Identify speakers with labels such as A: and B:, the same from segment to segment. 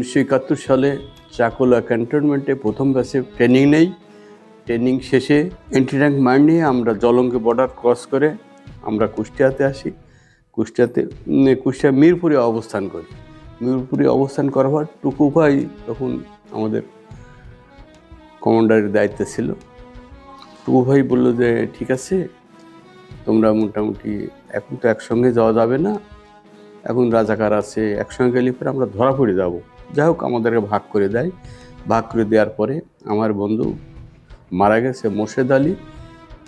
A: 1971 সালে চাকুলা ক্যান্টনমেন্টে প্রথম ব্যাচে ট্রেনিং নেই। ট্রেনিং শেষে এন্টি ট্যাঙ্ক মাইন নিয়ে আমরা জলঙ্গি বর্ডার ক্রস করে আমরা কুষ্টিয়াতে আসি। কুষ্টিয়া মিরপুরে অবস্থান করি। মিরপুরে অবস্থান করার পর টুকু ভাই তখন আমাদের কমান্ডারের দায়িত্বে ছিল। টুকু ভাই বললো যে ঠিক আছে, তোমরা মোটামুটি এখন তো একসঙ্গে যাওয়া যাবে না, এখন রাজাকার আছে, একসঙ্গে গেলে পরে আমরা ধরা পড়ে যাব। যাই হোক, আমাদেরকে ভাগ করে দেয়। ভাগ করে দেওয়ার পরে আমার বন্ধু মারা গেছে মোর্শেদ আলী,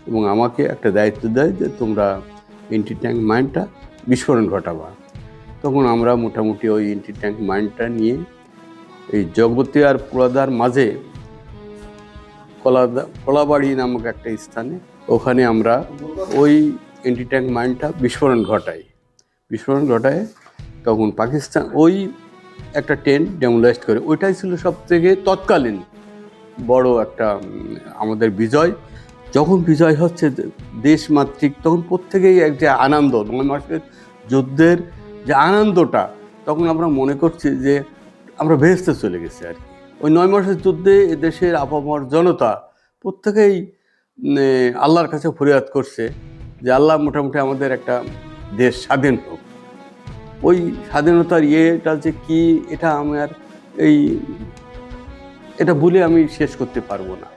A: এবং আমাকে একটা দায়িত্ব দেয় যে তোমরা এন্টি ট্যাঙ্ক মাইনটা বিস্ফোরণ ঘটাবা। তখন আমরা মোটামুটি ওই এন্টি ট্যাঙ্ক মাইনটা নিয়ে এই জগতে আর পোড়াদার মাঝে কলাবাড়ি নামক একটা স্থানে, ওখানে আমরা ওই এন্টি ট্যাঙ্ক মাইনটা বিস্ফোরণ ঘটায় তখন পাকিস্তান ওই একটা ট্রেন ডেমোলাইজড করে। ওইটাই ছিল সবথেকে তৎকালীন বড় একটা আমাদের বিজয়। যখন বিজয় হচ্ছে দেশমাতৃক, তখন প্রত্যেকেই একটা আনন্দ, 9 মাসের যুদ্ধের যে আনন্দটা, তখন আমরা মনে করছি যে আমরা ভেস্তে চলে গেছি আর কি। ওই 9 মাসের যুদ্ধে দেশের আপামর জনতা প্রত্যেকেই আল্লাহর কাছে ফরিয়াদ করছে যে আল্লাহ মোটামুটি আমাদের একটা দেশ স্বাধীন হোক। ওই স্বাধীনতার ইয়েটা যে কি, এটা আমার এটা বলে আমি শেষ করতে পারবো না।